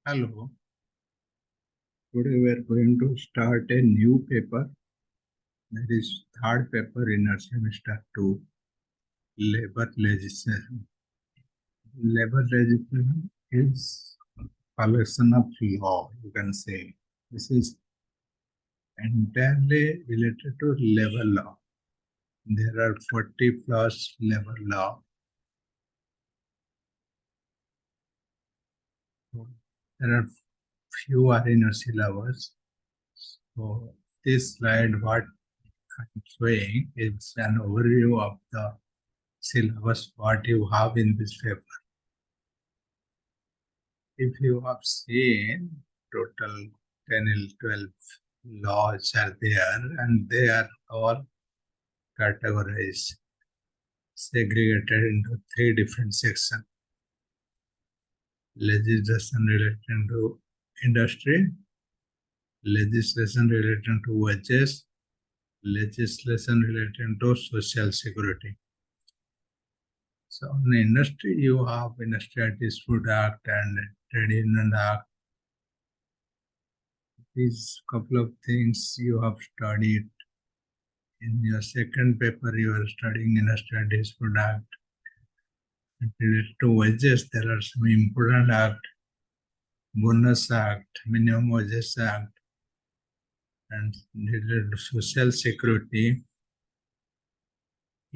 Hello, today we are going to start a new paper, that is third paper in our semester 2, labor legislation. Labor legislation is collection of law, you can say. This is entirely related to labor law. There are 40 plus labor law. There are few are in our syllabus. So this slide, what I'm showing is an overview of the syllabus what you have in this paper. If you have seen, total 10 or 12 laws are there and they are all categorized, segregated into three different sections. Legislation related to industry, legislation related to wages, legislation related to social security. So in the industry, you have Industry and Dispute Act and Trade Union Act. These couple of things you have studied. In your second paper, you are studying Industry and Dispute Act. Related to wages, there are some important act, Bonus Act, Minimum Wages Act, and related to Social Security,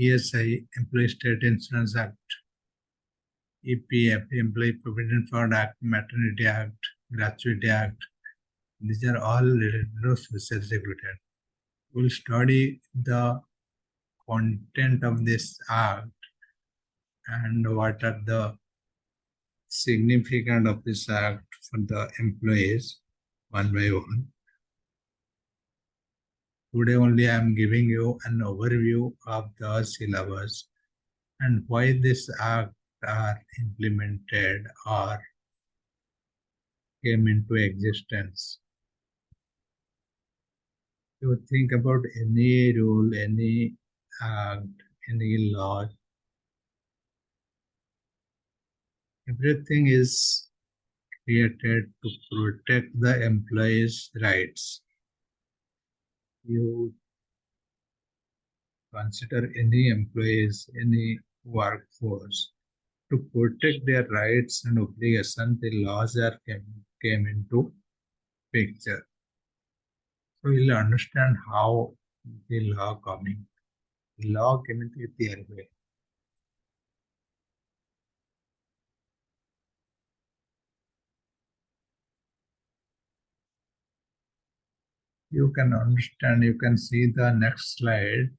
ESI, Employee State Insurance Act, EPF, Employee Provident Fund Act, Maternity Act, Gratuity Act. These are all related to Social Security Act. We'll study the content of this act and what are the significance of this act for the employees one by one. Today only I am giving you an overview of the syllabus and why this act are implemented or came into existence. You think about any rule, any act, any law, everything is created to protect the employees' rights. You consider any employees, any workforce, to protect their rights and obligations, the laws are came into picture. So you'll understand how the law coming. The law came into their way. You can understand, you can see the next slide.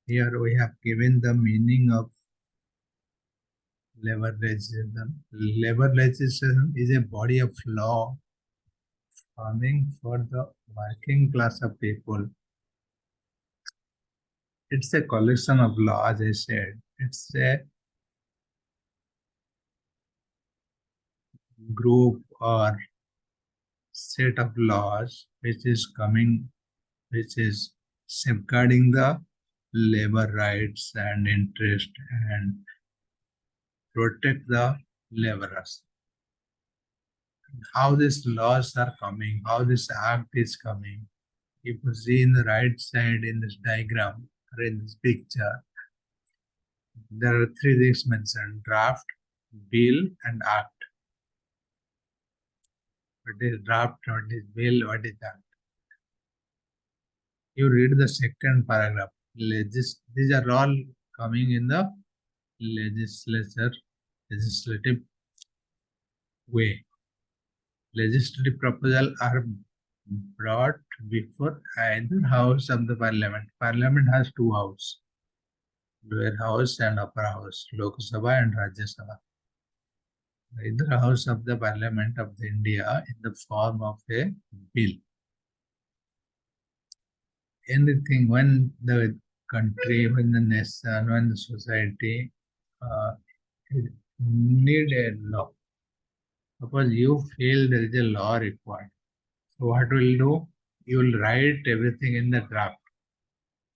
Here we have given the meaning of labor legislation. Labor legislation is a body of law forming for the working class of people. It's a collection of laws, as I said. It's a group or set of laws which is safeguarding the labor rights and interest and protect the laborers. How these laws are coming, how this act is coming. If you see in the right side in this diagram or in this picture, there are three things mentioned: draft, bill, and act. What is draft? What is bill? What is act? You read the second paragraph. These are all coming in the legislative way. Legislative proposals are brought before either house of the parliament. Parliament has two houses, lower house and upper house, Lok Sabha and Rajya Sabha. Either house of the parliament of the India in the form of a bill. Anything when the country, when the nation, when the society need a law. Suppose you feel there is a law required. So what will do? You will write everything in the draft.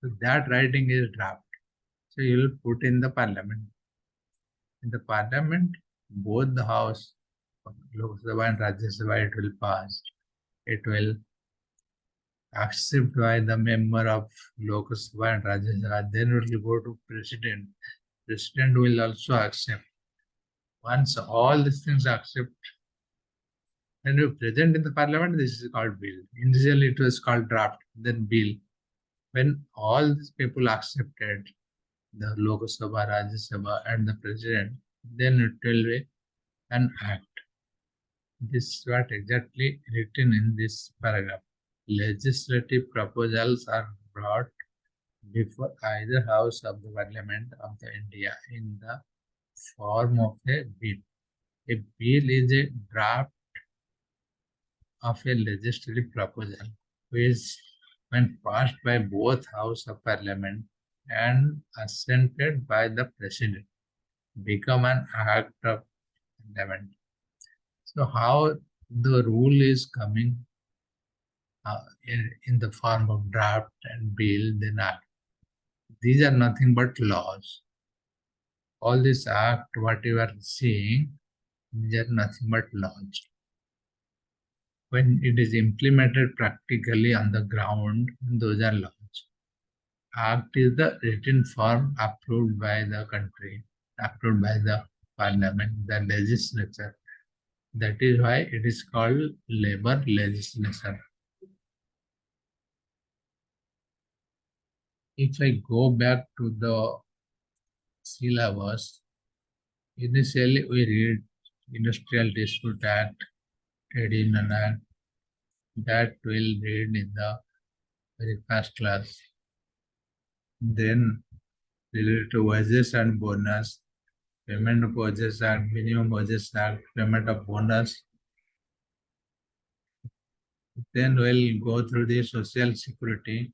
So that writing is draft. So you will put in the parliament. In the parliament, both the house Lok Sabha and Rajya Sabha, it will pass. It will accept by the member of Lok Sabha and Rajya Sabha. Then it will go to President. President will also accept. Once all these things accept, when you present in the parliament, this is called bill. Initially, it was called draft, then bill. When all these people accepted, the Lok Sabha, Rajya Sabha, and the president, then it will be an act. This is what exactly written in this paragraph. Legislative proposals are brought before either house of the Parliament of the India in the form of a bill. A bill is a draft of a legislative proposal, which, when passed by both House of Parliament and assented by the President, become an act of Parliament. So, how the rule is coming in the form of draft and bill, then act. These are nothing but laws. All this act, what you are seeing, these are nothing but laws. When it is implemented practically on the ground, those are laws. Act is the written form approved by the country, approved by the parliament, the legislature. That is why it is called labor legislation. If I go back to the syllabus, initially we read Industrial Dispute Act, Trade Union Act, that we'll read in the very first class. Then related to wages and bonus, payment of wages act, minimum wages act, payment of bonus. Then we'll go through the Social Security,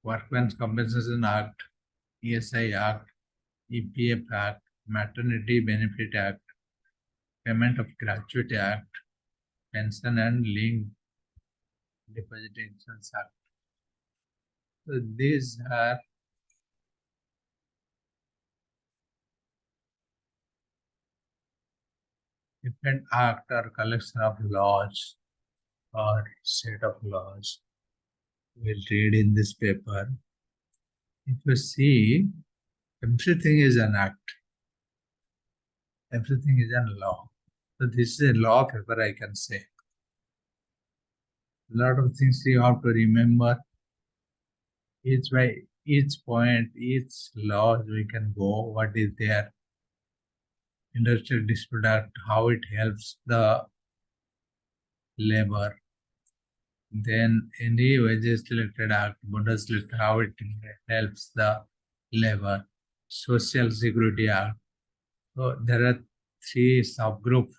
Workmen's Compensation Act, ESI Act, EPF Act, Maternity Benefit Act, Payment of Gratuity Act, Pension and Linked Deposit Insurance Act. So these are different act or collection of laws or set of laws. We'll read in this paper. If you see, everything is an act. Everything is a law. So this is a law paper, I can say. A lot of things you have to remember. Each point, each law we can go, what is there. Industrial Dispute Act, how it helps the labor. Then any wages related act, bonus related, how it helps the labor. Social Security Act. So there are three subgroups.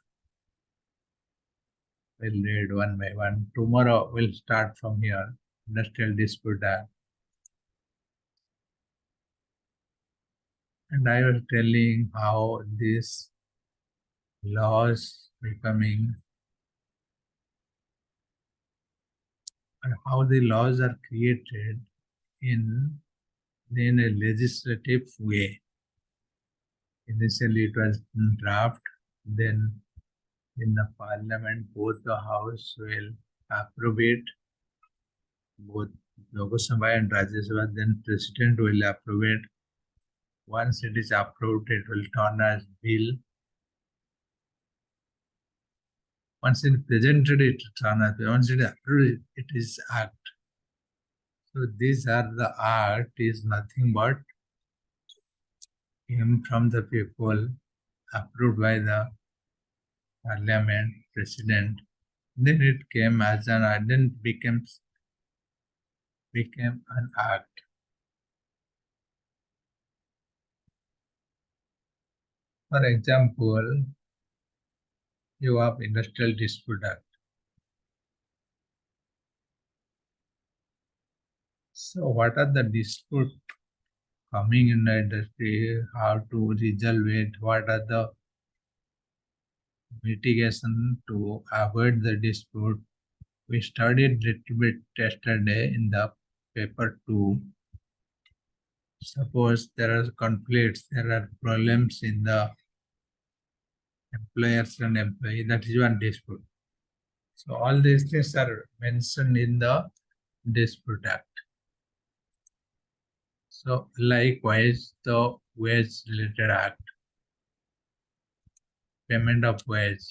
We'll read one by one. Tomorrow we'll start from here. Industrial Dispute Act. And I was telling how these laws becoming and how the laws are created in a legislative way. Initially it was in draft, then in the parliament both the house will approve it, both Lok Sabha and Rajya Sabha, then president will approve it. Once it is approved, it will turn as bill. Once it presented, it turn as bill. Once it is approved, it is act. So these are the act is nothing but came from the people, approved by the parliament, president. Then it came as an act, then became an act. For example, you have Industrial Dispute Act. So what are the disputes coming in the industry, how to resolve it, what are the mitigation to avoid the dispute. We studied little bit yesterday in the paper 2. Suppose there are conflicts, there are problems in the employers and employee, that is one dispute. So all these things are mentioned in the Dispute Act. So likewise, the Wage Related Act, payment of wage.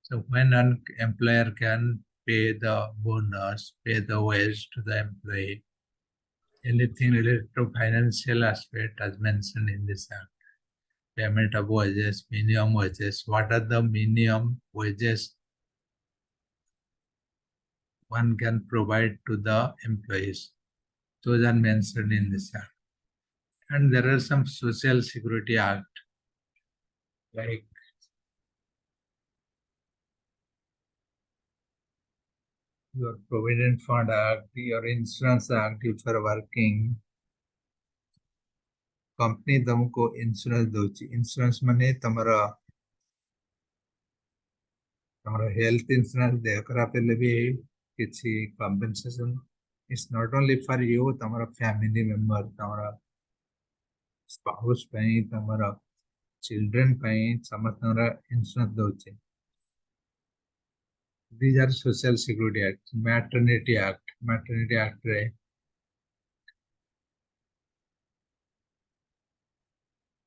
So when an employer can pay the bonus, pay the wage to the employee, anything related to financial aspect as mentioned in this act. Payment of wages, minimum wages. What are the minimum wages one can provide to the employees? Those are mentioned in this act. And there are some Social Security Act, like your Provident Fund Act, your Insurance Act, if you are working, company तुमको insurance दउची insurance माने तमरा तमरा health insurance दे करा पे भी किसी compensation it's not only for you तमरा family member तमरा spouse पई तमरा चिल्ड्रन पई समस्त तमरा इंश्योरेंस दउची these are social security act maternity act रे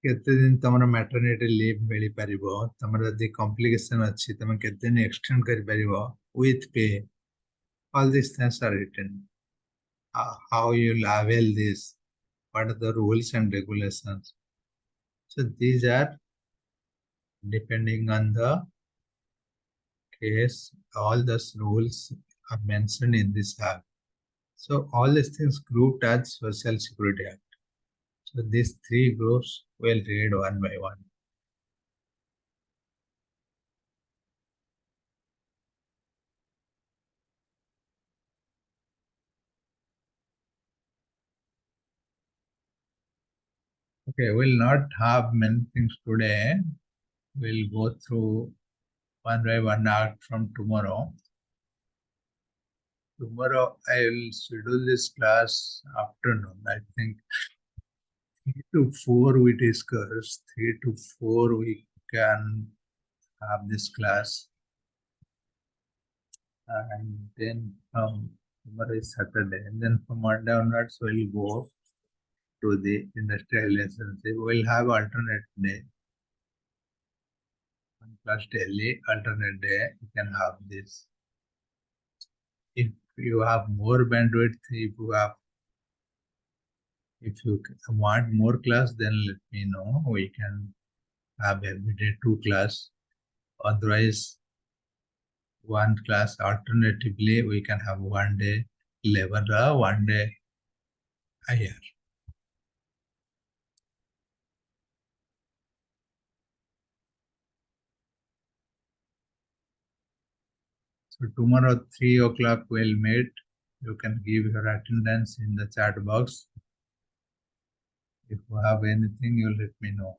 केते दिन तमरा मैटरनिटी लीव मिली परिबो तमरा यदि कॉम्प्लिकेशन अछि तमे केते दिन एक्सटेंड करि परिबो विथ पे all these things are written how you will avail this what are the rules and regulations so these are depending on the case all those rules are mentioned in this act so all these things grouped as social security act so these three groups will read one by one. Okay, we'll not have many things today. We'll go through one by one act from tomorrow. Tomorrow I will schedule this class afternoon. I think 3 to 4 we discuss. 3 to 4 we can have this class. And then tomorrow is Saturday. And then from Monday onwards we'll go to the industrial relationship. We'll have alternate day. One class daily, alternate day, you can have this. If you have more bandwidth, if you want more class, then let me know. We can have every day 2 class. Otherwise, one class. Alternatively, we can have one day labor law, one day IR. So tomorrow 3 o'clock we'll meet. You can give your attendance in the chat box. If you have anything, you'll let me know.